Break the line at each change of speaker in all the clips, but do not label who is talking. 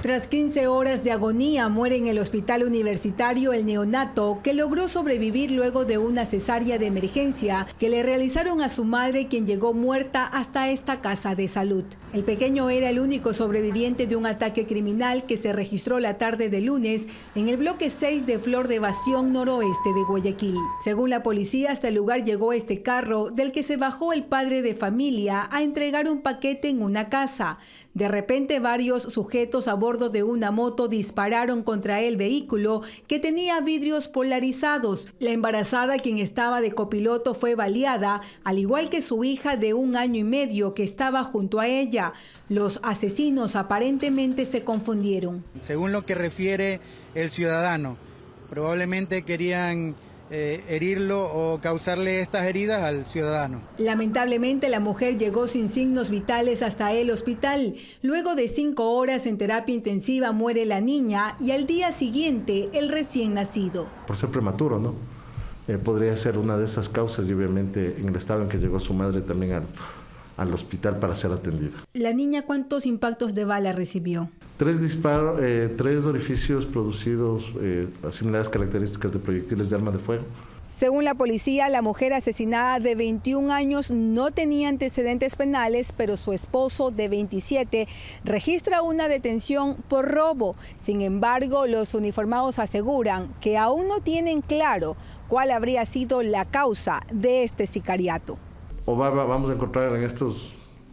Tras 15 horas de agonía, muere en el hospital universitario el neonato que logró sobrevivir luego de una cesárea de emergencia que le realizaron a su madre, quien llegó muerta hasta esta casa de salud. El pequeño era el único sobreviviente de un ataque criminal que se registró la tarde de lunes en el bloque 6 de Flor de Bastión, noroeste de Guayaquil. Según la policía, hasta el lugar llegó este carro del que se bajó el padre de familia a entregar un paquete en una casa. De repente, varios sujetos a bordo de una moto dispararon contra el vehículo, que tenía vidrios polarizados. La embarazada, quien estaba de copiloto, fue baleada, al igual que su hija de 1 año y medio que estaba junto a ella. Los asesinos aparentemente se confundieron.
Según lo que refiere el ciudadano, probablemente querían herirlo o causarle estas heridas al ciudadano.
Lamentablemente, la mujer llegó sin signos vitales hasta el hospital. Luego de 5 horas en terapia intensiva muere la niña y al día siguiente el recién nacido.
Por ser prematuro, ¿no? Podría ser una de esas causas y obviamente en el estado en que llegó su madre también al hospital para ser atendida.
¿La niña cuántos impactos de bala recibió?
3 disparos, 3 orificios producidos a similares características de proyectiles de arma de fuego.
Según la policía, la mujer asesinada de 21 años no tenía antecedentes penales, pero su esposo de 27 registra una detención por robo. Sin embargo, los uniformados aseguran que aún no tienen claro cuál habría sido la causa de este sicariato.
Vamos a encontrar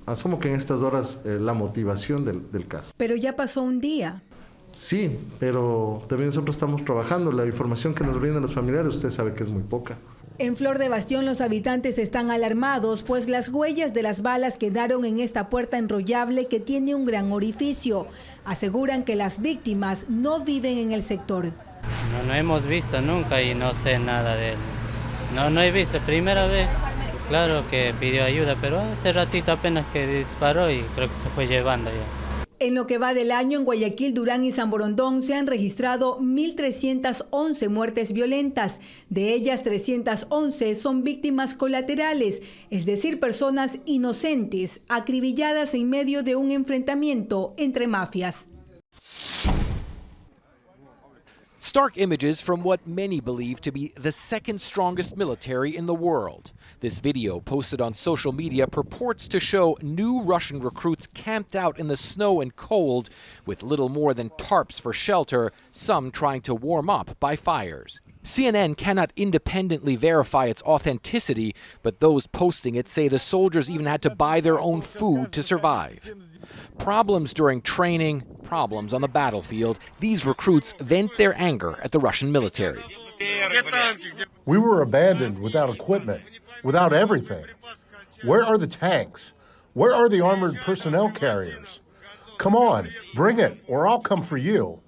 asumo que en estas horas la motivación del caso.
Pero ya pasó un día.
Sí, pero también nosotros estamos trabajando. La información que nos brindan los familiares, usted sabe que es muy poca.
En Flor de Bastión los habitantes están alarmados, pues las huellas de las balas quedaron en esta puerta enrollable que tiene un gran orificio. Aseguran que las víctimas no viven en el sector.
No hemos visto nunca y no sé nada de él. No he visto, primera vez. Claro que pidió ayuda, pero hace ratito apenas que disparó y creo que se fue llevando ya.
En lo que va del año, en Guayaquil, Durán y San Borondón se han registrado 1.311 muertes violentas. De ellas, 311 son víctimas colaterales, es decir, personas inocentes, acribilladas en medio de un enfrentamiento entre mafias.
Stark images from what many believe to be the second strongest military in the world. This video, posted on social media, purports to show new Russian recruits camped out in the snow and cold with little more than tarps for shelter, some trying to warm up by fires. CNN cannot independently verify its authenticity, but those posting it say the soldiers even had to buy their own food to survive. Problems during training, problems on the battlefield. These recruits vent their anger at the Russian military.
We were abandoned without equipment, without everything. Where are the tanks? Where are the armored personnel carriers? Come on, bring it, or I'll come for you.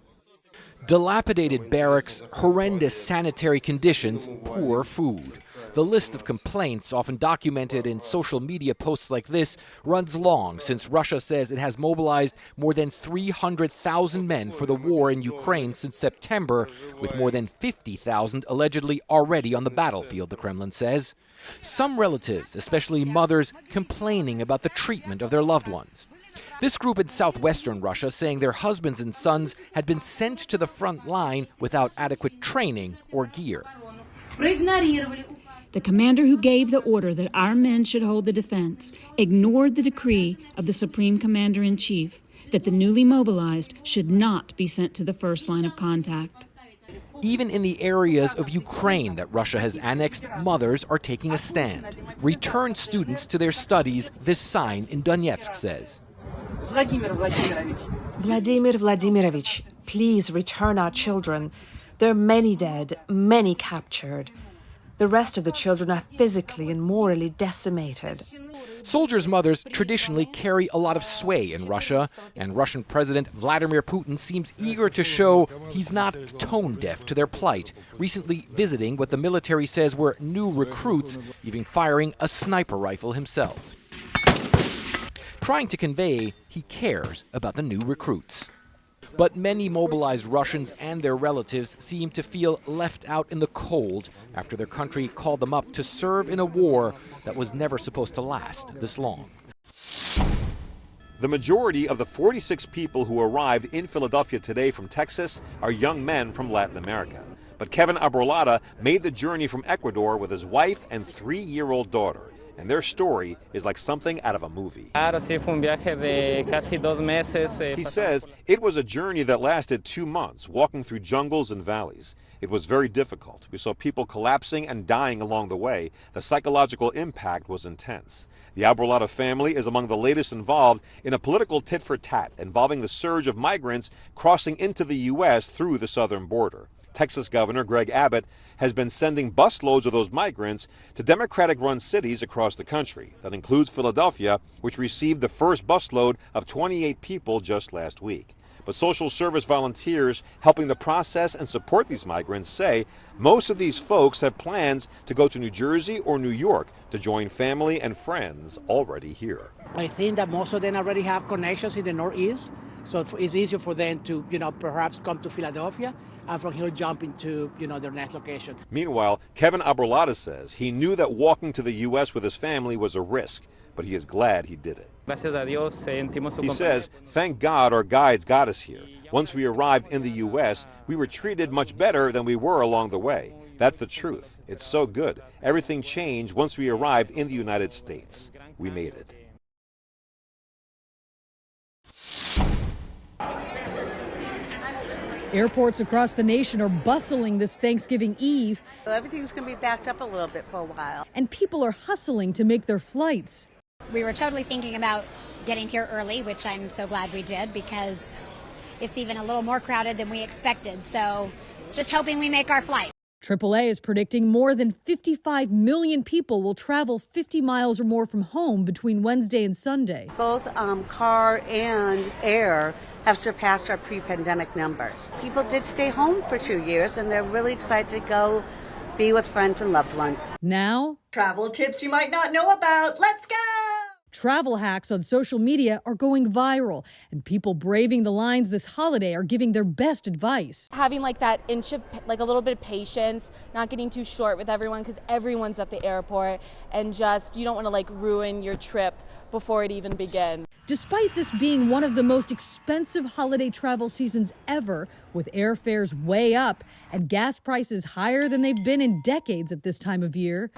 Dilapidated barracks, horrendous sanitary conditions, poor food. The list of complaints, often documented in social media posts like this, runs long since Russia says it has mobilized more than 300,000 men for the war in Ukraine since September, with more than 50,000 allegedly already on the battlefield, the Kremlin says. Some relatives, especially mothers, complaining about the treatment of their loved ones. This group in southwestern Russia saying their husbands and sons had been sent to the front line without adequate training or gear.
The commander who gave the order that our men should hold the defense ignored the decree of the Supreme Commander-in-Chief that the newly mobilized should not be sent to the first line of contact.
Even in the areas of Ukraine that Russia has annexed, mothers are taking a stand. Return students to their studies, this sign in Donetsk says.
Vladimir Vladimirovich, please return our children. There are many dead, many captured. The rest of the children are physically and morally decimated.
Soldiers' mothers traditionally carry a lot of sway in Russia, and Russian President Vladimir Putin seems eager to show he's not tone deaf to their plight, recently visiting what the military says were new recruits, even firing a sniper rifle himself. Trying to convey he cares about the new recruits. But many mobilized Russians and their relatives seem to feel left out in the cold after their country called them up to serve in a war that was never supposed to last this long.
The majority of the 46 people who arrived in Philadelphia today from Texas are young men from Latin America. But Kevin Abrolada made the journey from Ecuador with his wife and 3-year-old daughter. And their story is like something out of a movie. He says it was a journey that lasted 2 months, walking through jungles and valleys. It was very difficult. We saw people collapsing and dying along the way. The psychological impact was intense. The Abrolada family is among the latest involved in a political tit-for-tat involving the surge of migrants crossing into the U.S. through the southern border. Texas Governor Greg Abbott has been sending busloads of those migrants to Democratic-run cities across the country. That includes Philadelphia, which received the first busload of 28 people just last week. But social service volunteers helping the process and support these migrants say most of these folks have plans to go to New Jersey or New York to join family and friends already here.
I think that most of them already have connections in the Northeast, so it's easier for them to, perhaps come to Philadelphia and from here jump into, their next location.
Meanwhile, Kevin Abrolada says he knew that walking to the U.S. with his family was a risk, but he is glad he did it. He says, thank God our guides got us here. Once we arrived in the U.S., we were treated much better than we were along the way. That's the truth. It's so good. Everything changed once we arrived in the United States. We made it.
Airports across the nation are bustling this Thanksgiving Eve.
Everything's going to be backed up a little bit for a while.
And people are hustling to make their flights.
We were totally thinking about getting here early, which I'm so glad we did because it's even a little more crowded than we expected. So just hoping we make our flight.
AAA is predicting more than 55 million people will travel 50 miles or more from home between Wednesday and Sunday.
Both car and air have surpassed our pre-pandemic numbers. People did stay home for 2 years, and they're really excited to go be with friends and loved ones.
Now,
travel tips you might not know about. Let's go!
Travel hacks on social media are going viral, and people braving the lines this holiday are giving their best advice.
Having a little bit of patience, not getting too short with everyone because everyone's at the airport, and you don't want to ruin your trip before it even begins.
Despite this being one of the most expensive holiday travel seasons ever, with airfares way up and gas prices higher than they've been in decades at this time of year,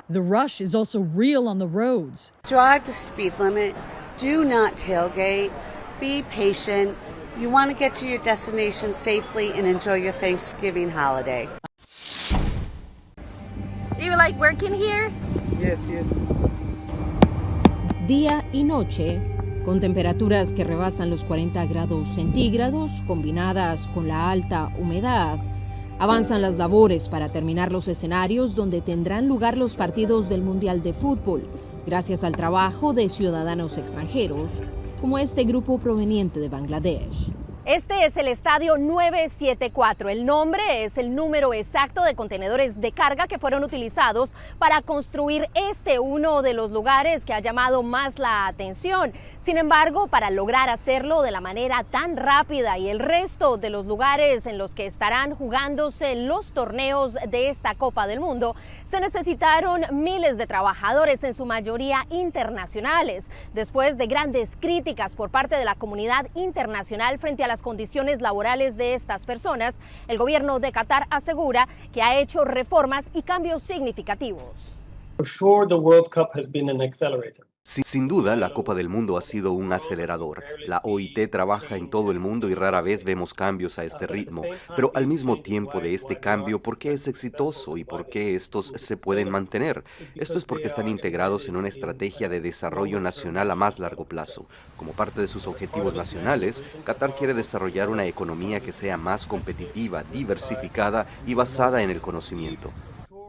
the rush is also real on the roads.
Drive the speed limit. Do not tailgate. Be patient. You want to get to your destination safely and enjoy your Thanksgiving holiday.
Do you like working here?
Yes.
Día y noche, con temperaturas que rebasan los 40 grados centígrados, combinadas con la alta humedad, avanzan las labores para terminar los escenarios donde tendrán lugar los partidos del Mundial de Fútbol, gracias al trabajo de ciudadanos extranjeros, como este grupo proveniente de Bangladesh.
Este es el Estadio 974. El nombre es el número exacto de contenedores de carga que fueron utilizados para construir uno de los lugares que ha llamado más la atención. Sin embargo, para lograr hacerlo de la manera tan rápida y el resto de los lugares en los que estarán jugándose los torneos de esta Copa del Mundo, se necesitaron miles de trabajadores, en su mayoría internacionales, después de grandes críticas por parte de la comunidad internacional frente a las condiciones laborales de estas personas. El gobierno de Qatar asegura que ha hecho reformas y cambios significativos.
For sure, the World Cup has been an accelerator.
Sin duda, la Copa del Mundo ha sido un acelerador. La OIT trabaja en todo el mundo y rara vez vemos cambios a este ritmo. Pero al mismo tiempo de este cambio, ¿por qué es exitoso y por qué estos se pueden mantener? Esto es porque están integrados en una estrategia de desarrollo nacional a más largo plazo. Como parte de sus objetivos nacionales, Qatar quiere desarrollar una economía que sea más competitiva, diversificada y basada en el conocimiento.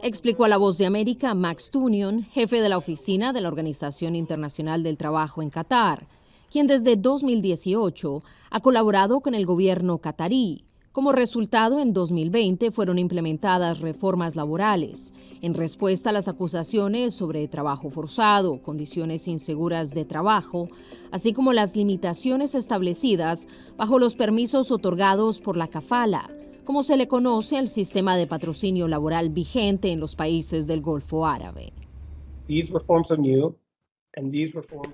Explicó a La Voz de América Max Tunion, jefe de la oficina de la Organización Internacional del Trabajo en Qatar, quien desde 2018 ha colaborado con el gobierno qatarí. Como resultado, en 2020 fueron implementadas reformas laborales en respuesta a las acusaciones sobre trabajo forzado, condiciones inseguras de trabajo, así como las limitaciones establecidas bajo los permisos otorgados por la kafala, como se le conoce al sistema de patrocinio laboral vigente en los países del Golfo Árabe.
These reforms are new.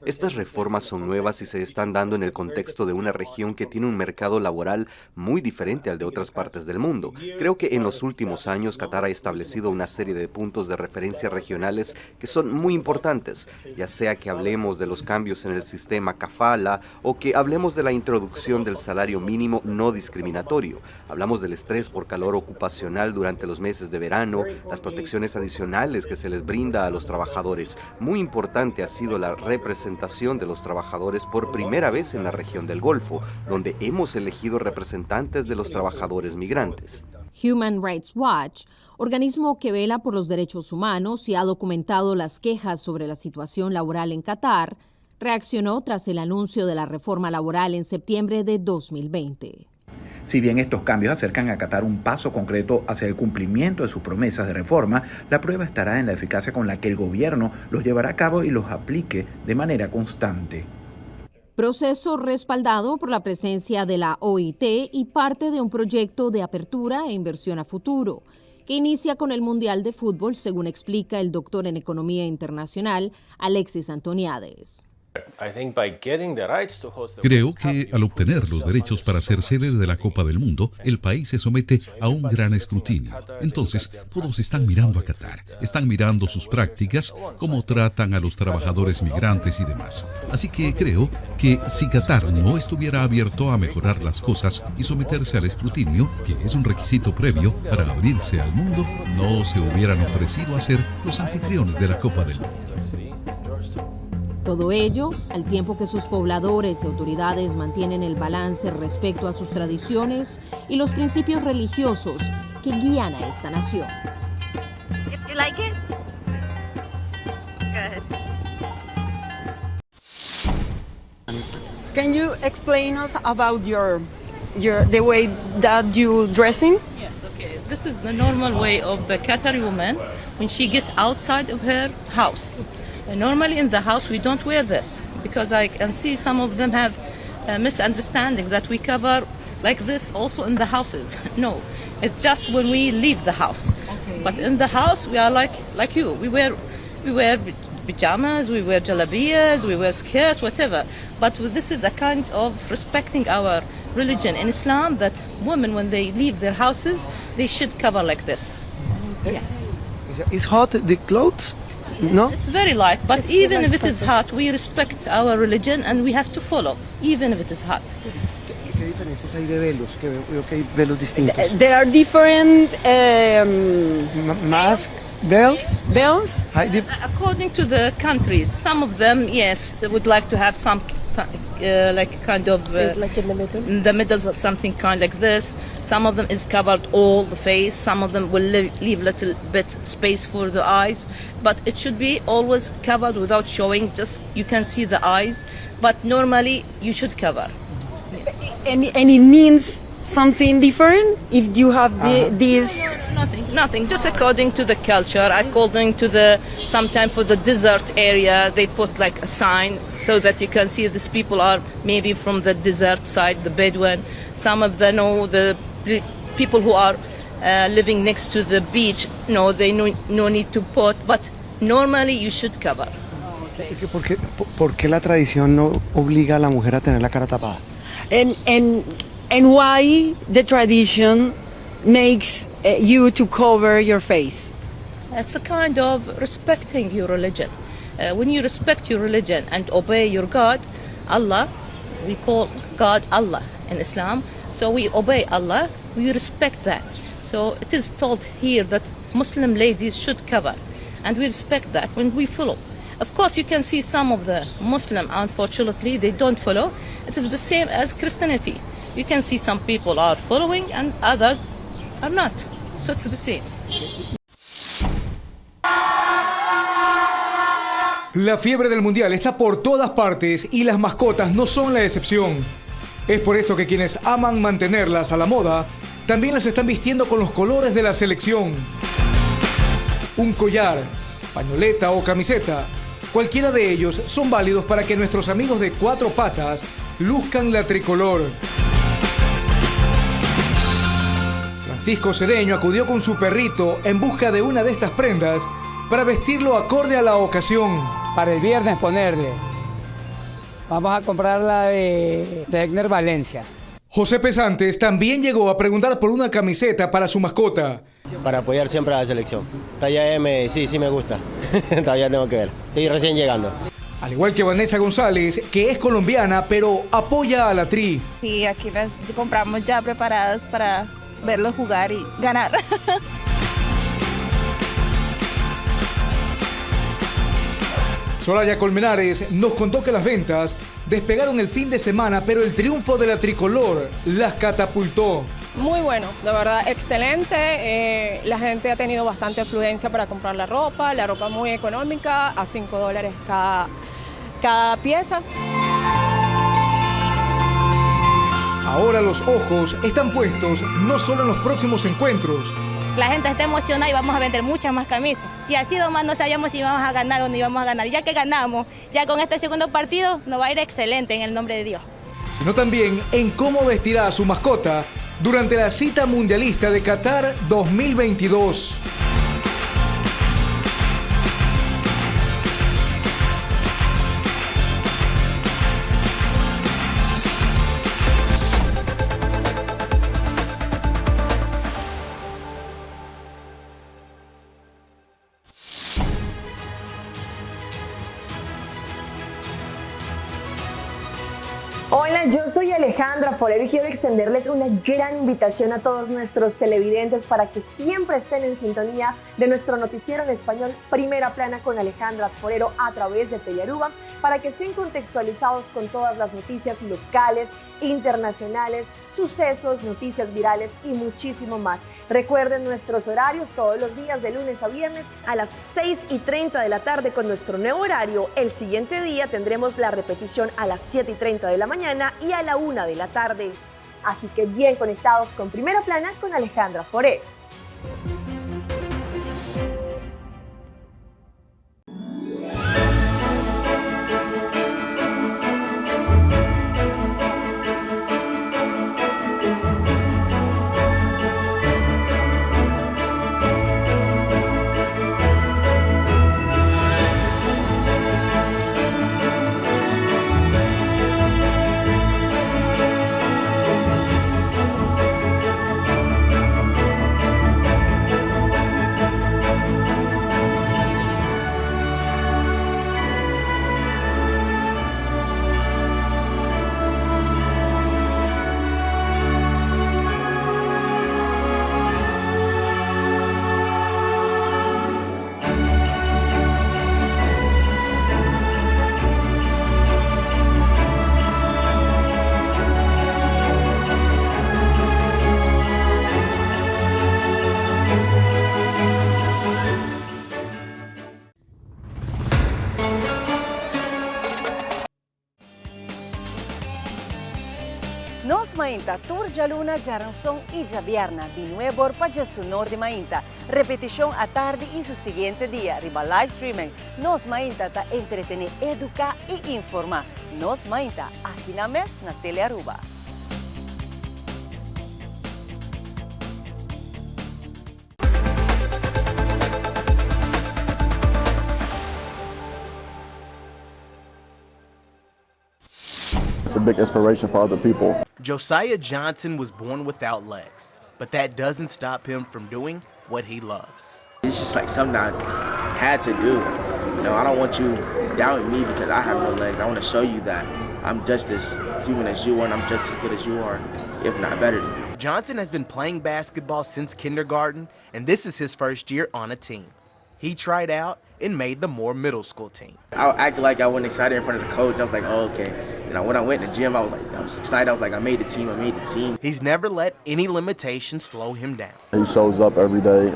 Estas reformas son nuevas y se están dando en el contexto de una región que tiene un mercado laboral muy diferente al de otras partes del mundo. Creo que en los últimos años Qatar ha establecido una serie de puntos de referencia regionales que son muy importantes, ya sea que hablemos de los cambios en el sistema kafala o que hablemos de la introducción del salario mínimo no discriminatorio. Hablamos del estrés por calor ocupacional durante los meses de verano, las protecciones adicionales que se les brinda a los trabajadores. Muy importante ha sido la representación de los trabajadores por primera vez en la región del Golfo, donde hemos elegido representantes de los trabajadores migrantes.
Human Rights Watch, organismo que vela por los derechos humanos y ha documentado las quejas sobre la situación laboral en Qatar, reaccionó tras el anuncio de la reforma laboral en septiembre de 2020.
Si bien estos cambios acercan a Qatar un paso concreto hacia el cumplimiento de sus promesas de reforma, la prueba estará en la eficacia con la que el gobierno los llevará a cabo y los aplique de manera constante.
Proceso respaldado por la presencia de la OIT y parte de un proyecto de apertura e inversión a futuro, que inicia con el Mundial de Fútbol, según explica el doctor en Economía Internacional, Alexis Antoniades.
Creo que al obtener los derechos para ser sede de la Copa del Mundo, el país se somete a un gran escrutinio. Entonces, todos están mirando a Qatar, están mirando sus prácticas, cómo tratan a los trabajadores migrantes y demás. Así que creo que si Qatar no estuviera abierto a mejorar las cosas y someterse al escrutinio, que es un requisito previo para abrirse al mundo, no se hubieran ofrecido a ser los anfitriones de la Copa del Mundo.
Todo ello al tiempo que sus pobladores y autoridades mantienen el balance respecto a sus tradiciones y los principios religiosos que guían a esta nación.
You like it? Good.
Can you explain us about the way that you dressing?
Yes, okay. This is the normal way of the Qatari woman when she get outside of her house. Normally in the house we don't wear this because I can see some of them have a misunderstanding that we cover like this also in the houses. No, it's just when we leave the house. Okay. But in the house we are like you. We wear pajamas, we wear jalabiyas, we wear skirts, whatever. But this is a kind of respecting our religion in Islam that women when they leave their houses they should cover like this. Yes.
Is hot the clothes? No?
It's very light, but it's even if it is hot, we respect our religion and we have to follow, even if it is hot.
¿Qué diferencias hay de velos? Que veo que hay velos distintos. There are different mask bells. Bells?
According to the countries, some of them, yes, they would like to have some like kind of
like in
the middle, something kind like this. Some of them is covered all the face. Some of them will leave little bit space for the eyes, but it should be always covered without showing. Just you can see the eyes, but normally you should cover. Yes.
And it means something different if you have this.
Nothing. Just according to the culture, according to the sometimes for the desert area, they put like a sign so that you can see these people are maybe from the desert side, the Bedouin. Some of them know the people who are living next to the beach. No, they no need to put, but normally you should cover.
¿Por qué la tradición no obliga a la mujer a tener la cara tapada? And why the tradition makes you to cover your face?
It's a kind of respecting your religion. When you respect your religion and obey your God, Allah, we call God Allah in Islam, so we obey Allah, we respect that. So it is told here that Muslim ladies should cover, and we respect that when we follow. Of course, you can see some of the Muslim, unfortunately, they don't follow. It is the same as Christianity. You can see some people are following and others are not. So it's the same.
La fiebre del mundial está por todas partes y las mascotas no son la excepción. Es por esto que quienes aman mantenerlas a la moda también las están vistiendo con los colores de la selección. Un collar, pañoleta o camiseta, cualquiera de ellos son válidos para que nuestros amigos de cuatro patas luzcan la tricolor. Francisco Cedeño acudió con su perrito en busca de una de estas prendas para vestirlo acorde a la ocasión.
para el viernes ponerle. Vamos a comprar la de Egner Valencia.
José Pesantes también llegó a preguntar por una camiseta para su mascota.
Para apoyar siempre a la selección. Talla M, sí me gusta. Todavía tengo que ver. Estoy recién llegando.
Al igual que Vanessa González, que es colombiana, pero apoya a la Tri.
Sí, aquí las compramos ya preparadas para verlos jugar y ganar.
Soraya Colmenares nos contó que las ventas despegaron el fin de semana, pero el triunfo de la tricolor las catapultó.
Muy bueno, de verdad, excelente. La gente ha tenido bastante afluencia para comprar la ropa muy económica, a $5 cada pieza.
Ahora los ojos están puestos no solo en los próximos encuentros.
La gente está emocionada y vamos a vender muchas más camisas. Si ha sido más, no sabíamos si íbamos a ganar o no íbamos a ganar. Ya que ganamos, ya con este segundo partido, nos va a ir excelente en el nombre de Dios.
Sino también en cómo vestirá a su mascota durante la cita mundialista de Qatar 2022.
Hola, yo soy Alejandra Forero y quiero extenderles una gran invitación a todos nuestros televidentes para que siempre estén en sintonía de nuestro noticiero en español Primera Plana con Alejandra Forero a través de Telearuba, para que estén contextualizados con todas las noticias locales, internacionales, sucesos, noticias virales y muchísimo más. Recuerden nuestros horarios todos los días de lunes a viernes a las 6:30 de la tarde con nuestro nuevo horario. El siguiente día tendremos la repetición a las 7:30 de la mañana y a la 1 de la tarde. Así que bien conectados con Primera Plana con Alejandra Forero.
Nos mainta Turja Luna, Jaranson y Javiarna, de nuevo para su norte mainta. Repetición a tarde y su siguiente día, riba live streaming. Nos mainta ta entretener, educar y informar. Nos mainta aquí na mes na Telearuba.
It's a big inspiration for other people.
Josiah Johnson was born without legs, but that doesn't stop him from doing what he loves.
It's just like something I had to do. You know, I don't want you doubting me because I have no legs. I want to show you that I'm just as human as you are and I'm just as good as you are, if not better than you.
Johnson has been playing basketball since kindergarten, and this is his first year on a team. He tried out and made the Moore Middle School team.
I acted like I wasn't excited in front of the coach. I was like, oh, okay. You know, when I went in the gym, I was excited. I was like, I made the team.
He's never let any limitations slow him down.
He shows up every day.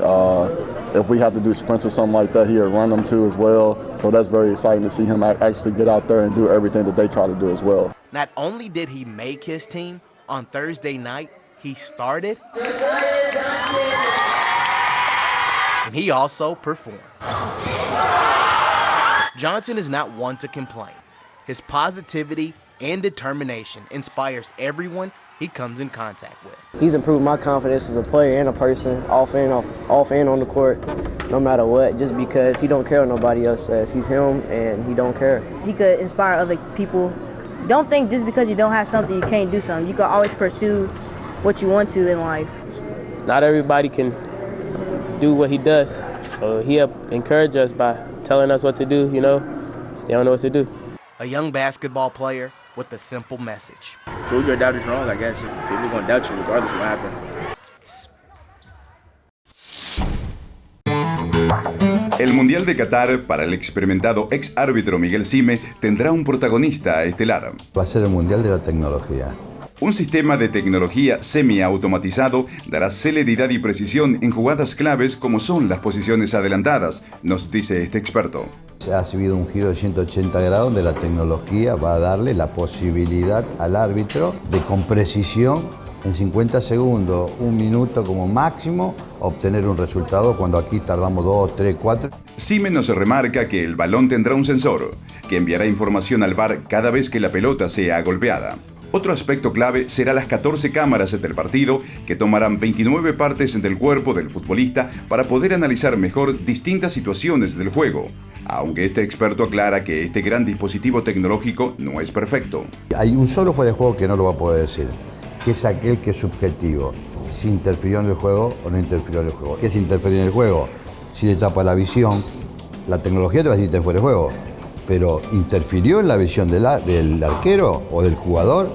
If we have to do sprints or something like that, he'll run them too as well. So that's very exciting to see him actually get out there and do everything that they try to do as well.
Not only did he make his team, on Thursday night, he started and he also performed. Johnson is not one to complain. His positivity and determination inspires everyone he comes in contact with.
He's improved my confidence as a player and a person, off and on the court, no matter what, just because he don't care what nobody else says. He's him and he don't care.
He could inspire other people. Don't think just because you don't have something, you can't do something. You can always pursue what you want to in life.
Not everybody can do what he does, so he encouraged us by telling us what to do, you know, if they don't know what to do.
A young basketball player with a simple message.
Prove your doubters wrong, I guess. People are going to doubt you regardless of what happened.
El Mundial de Qatar, para el experimentado ex árbitro Miguel Sime, tendrá un protagonista estelar.
Va a ser el Mundial de la Tecnología.
Un sistema de tecnología semi-automatizado dará celeridad y precisión en jugadas claves como son las posiciones adelantadas, nos dice este experto.
Se ha habido un giro de 180 grados donde la tecnología va a darle la posibilidad al árbitro de con precisión en 50 segundos, un minuto como máximo, obtener un resultado cuando aquí tardamos 2, 3, 4.
Sime nos remarca que el balón tendrá un sensor que enviará información al VAR cada vez que la pelota sea golpeada. Otro aspecto clave será las 14 cámaras del partido que tomarán 29 partes del cuerpo del futbolista para poder analizar mejor distintas situaciones del juego. Aunque este experto aclara que este gran dispositivo tecnológico no es perfecto.
Hay un solo fuera de juego que no lo va a poder decir, que es aquel que es subjetivo. Si interfirió en el juego o no interfirió en el juego. ¿Qué es interferir en el juego? Si le tapa la visión, la tecnología te va a decir que está fuera de juego. Pero ¿interfirió en la visión del arquero o del jugador?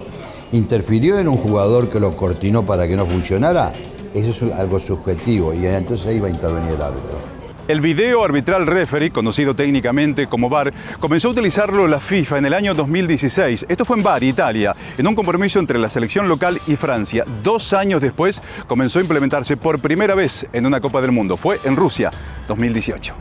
¿Interfirió en un jugador que lo cortinó para que no funcionara? Eso es algo subjetivo y entonces ahí va a intervenir el árbitro.
El video arbitral referee, conocido técnicamente como VAR, comenzó a utilizarlo la FIFA en el año 2016. Esto fue en Bari, Italia, en un compromiso entre la selección local y Francia. 2 años después comenzó a implementarse por primera vez en una Copa del Mundo. Fue en Rusia, 2018.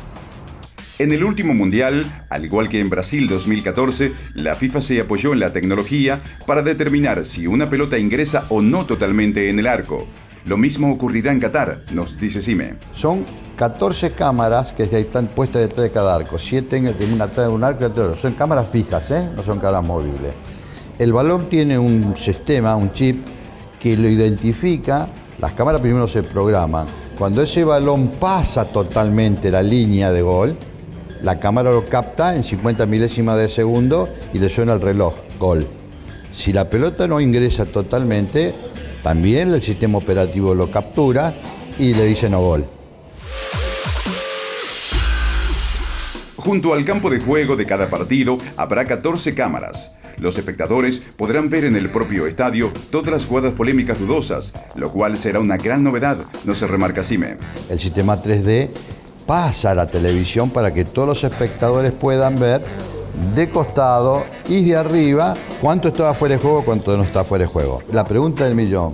En el último mundial, al igual que en Brasil 2014, la FIFA se apoyó en la tecnología para determinar si una pelota ingresa o no totalmente en el arco. Lo mismo ocurrirá en Qatar, nos dice Sime.
Son 14 cámaras que están puestas detrás de cada arco, 7 en una atrás de un arco y otra. Son cámaras fijas, no son cámaras móviles. El balón tiene un sistema, un chip, que lo identifica. Las cámaras primero se programan. Cuando ese balón pasa totalmente la línea de gol, la cámara lo capta en 50 milésimas de segundo y le suena el reloj, gol. Si la pelota no ingresa totalmente, también el sistema operativo lo captura y le dice no gol.
Junto al campo de juego de cada partido habrá 14 cámaras. Los espectadores podrán ver en el propio estadio todas las jugadas polémicas dudosas, lo cual será una gran novedad, nos remarca Sime.
El sistema 3D pasa a la televisión para que todos los espectadores puedan ver de costado y de arriba cuánto está fuera de juego, cuánto no está fuera de juego. La pregunta del millón,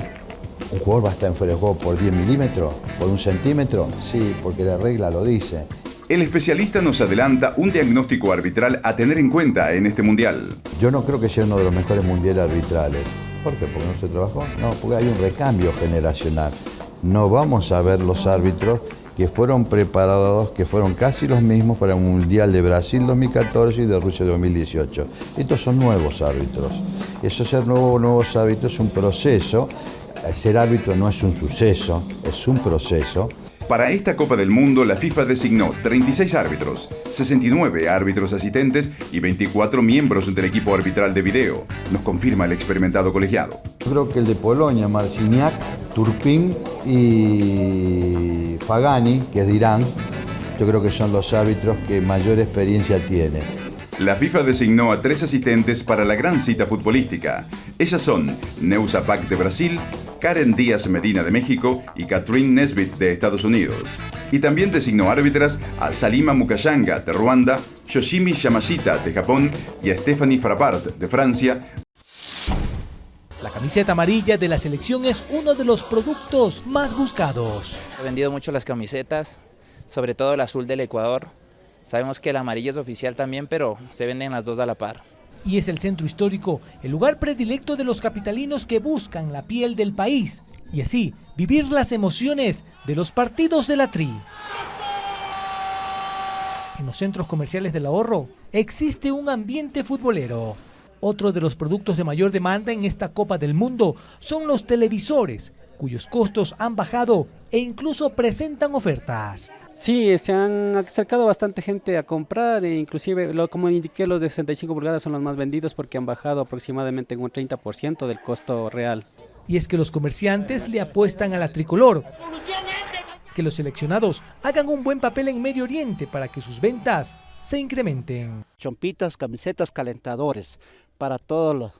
¿un jugador va a estar en fuera de juego por 10 milímetros? ¿Por 1 centímetro? Sí, porque la regla lo dice.
El especialista nos adelanta un diagnóstico arbitral a tener en cuenta en este mundial.
Yo no creo que sea uno de los mejores mundiales arbitrales. ¿Por qué? ¿Porque no se trabajó? No, porque hay un recambio generacional. No vamos a ver los árbitros que fueron preparados, que fueron casi los mismos para el Mundial de Brasil 2014 y de Rusia 2018. Estos son nuevos árbitros. Eso ser nuevos árbitros es un proceso. Ser árbitro no es un suceso, es un proceso.
Para esta Copa del Mundo, la FIFA designó 36 árbitros, 69 árbitros asistentes y 24 miembros del equipo arbitral de video, nos confirma el experimentado colegiado.
Yo creo que el de Polonia, Marciniak, Turpin y Fagani, que es de Irán, yo creo que son los árbitros que mayor experiencia tienen.
La FIFA designó a 3 asistentes para la gran cita futbolística. Ellas son Neusa Pack de Brasil, Karen Díaz Medina de México y Catherine Nesbitt de Estados Unidos. Y también designó árbitras a Salima Mukashanga de Ruanda, Yoshimi Yamashita de Japón y a Stephanie Frappart de Francia.
La camiseta amarilla de la selección es uno de los productos más buscados.
He vendido mucho las camisetas, sobre todo el azul del Ecuador. Sabemos que el amarillo es oficial también, pero se venden las dos a la par.
Y es el centro histórico, el lugar predilecto de los capitalinos que buscan la piel del país y así vivir las emociones de los partidos de la Tri. En los centros comerciales del ahorro existe un ambiente futbolero. Otro de los productos de mayor demanda en esta Copa del Mundo son los televisores, cuyos costos han bajado e incluso presentan ofertas.
Sí, se han acercado bastante gente a comprar, e inclusive, como indiqué, los de 65 pulgadas son los más vendidos porque han bajado aproximadamente un 30% del costo real.
Y es que los comerciantes le apuestan a la tricolor. Que los seleccionados hagan un buen papel en Medio Oriente para que sus ventas se incrementen.
Chompitas, camisetas, calentadores para toda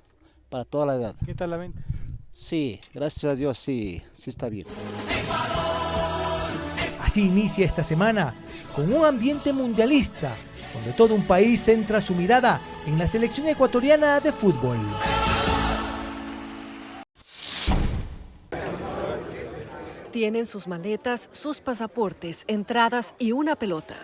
la edad.
¿Qué tal la venta?
Sí, gracias a Dios sí está bien.
Así inicia esta semana con un ambiente mundialista, donde todo un país centra su mirada en la selección ecuatoriana de fútbol.
Tienen sus maletas, sus pasaportes, entradas y una pelota.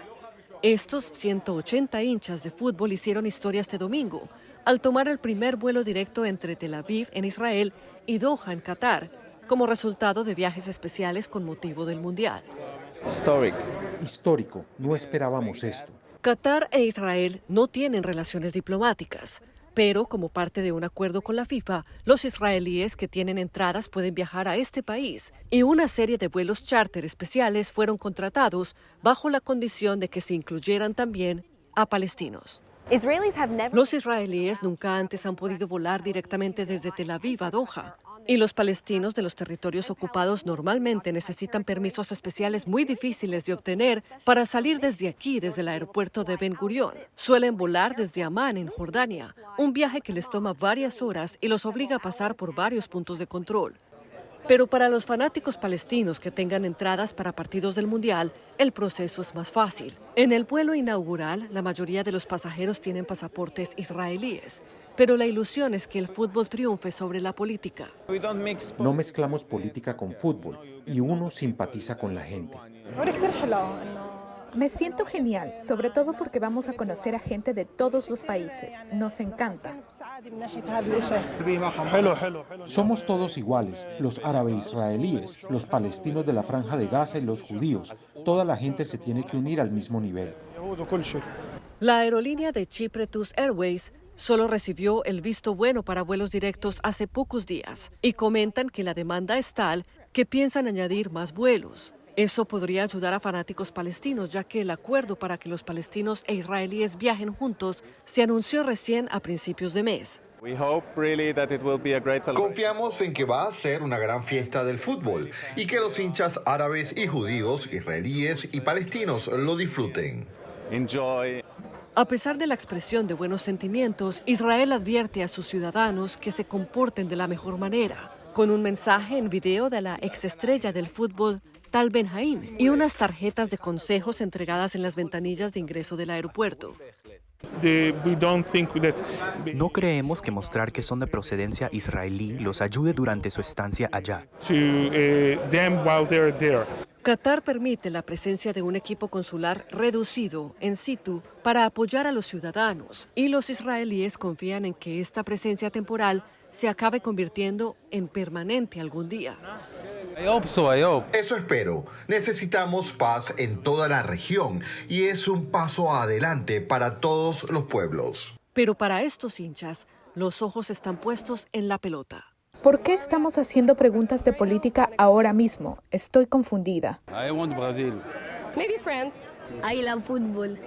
Estos 180 hinchas de fútbol hicieron historia este domingo al tomar el primer vuelo directo entre Tel Aviv, en Israel, y Doha, en Qatar, como resultado de viajes especiales con motivo del Mundial.
Histórico, no esperábamos esto.
Qatar e Israel no tienen relaciones diplomáticas, pero como parte de un acuerdo con la FIFA, los israelíes que tienen entradas pueden viajar a este país y una serie de vuelos charter especiales fueron contratados bajo la condición de que se incluyeran también a palestinos. Los israelíes nunca antes han podido volar directamente desde Tel Aviv a Doha. Y los palestinos de los territorios ocupados normalmente necesitan permisos especiales muy difíciles de obtener para salir desde aquí, desde el aeropuerto de Ben Gurión. Suelen volar desde Amán, en Jordania, un viaje que les toma varias horas y los obliga a pasar por varios puntos de control. Pero para los fanáticos palestinos que tengan entradas para partidos del Mundial, el proceso es más fácil. En el vuelo inaugural, la mayoría de los pasajeros tienen pasaportes israelíes. Pero la ilusión es que el fútbol triunfe sobre la política.
No mezclamos política con fútbol y uno simpatiza con la gente.
Me siento genial, sobre todo porque vamos a conocer a gente de todos los países. Nos encanta.
Somos todos iguales, los árabes israelíes, los palestinos de la Franja de Gaza y los judíos. Toda la gente se tiene que unir al mismo nivel.
La aerolínea de Chipre TUS Airways solo recibió el visto bueno para vuelos directos hace pocos días y comentan que la demanda es tal que piensan añadir más vuelos. Eso podría ayudar a fanáticos palestinos, ya que el acuerdo para que los palestinos e israelíes viajen juntos se anunció recién a principios de mes.
Confiamos en que va a ser una gran fiesta del fútbol y que los hinchas árabes y judíos, israelíes y palestinos lo disfruten.
A pesar de la expresión de buenos sentimientos, Israel advierte a sus ciudadanos que se comporten de la mejor manera, con un mensaje en video de la exestrella del fútbol, Tal Ben Haim, y unas tarjetas de consejos entregadas en las ventanillas de ingreso del aeropuerto.
No creemos que mostrar que son de procedencia israelí los ayude durante su estancia allá.
Qatar permite la presencia de un equipo consular reducido en situ para apoyar a los ciudadanos, y los israelíes confían en que esta presencia temporal se acabe convirtiendo en permanente algún día.
Eso espero. Necesitamos paz en toda la región y es un paso adelante para todos los pueblos.
Pero para estos hinchas, los ojos están puestos en la pelota.
¿Por qué estamos haciendo preguntas de política ahora mismo? Estoy confundida.
I want Brazil.
Maybe France.
I love football.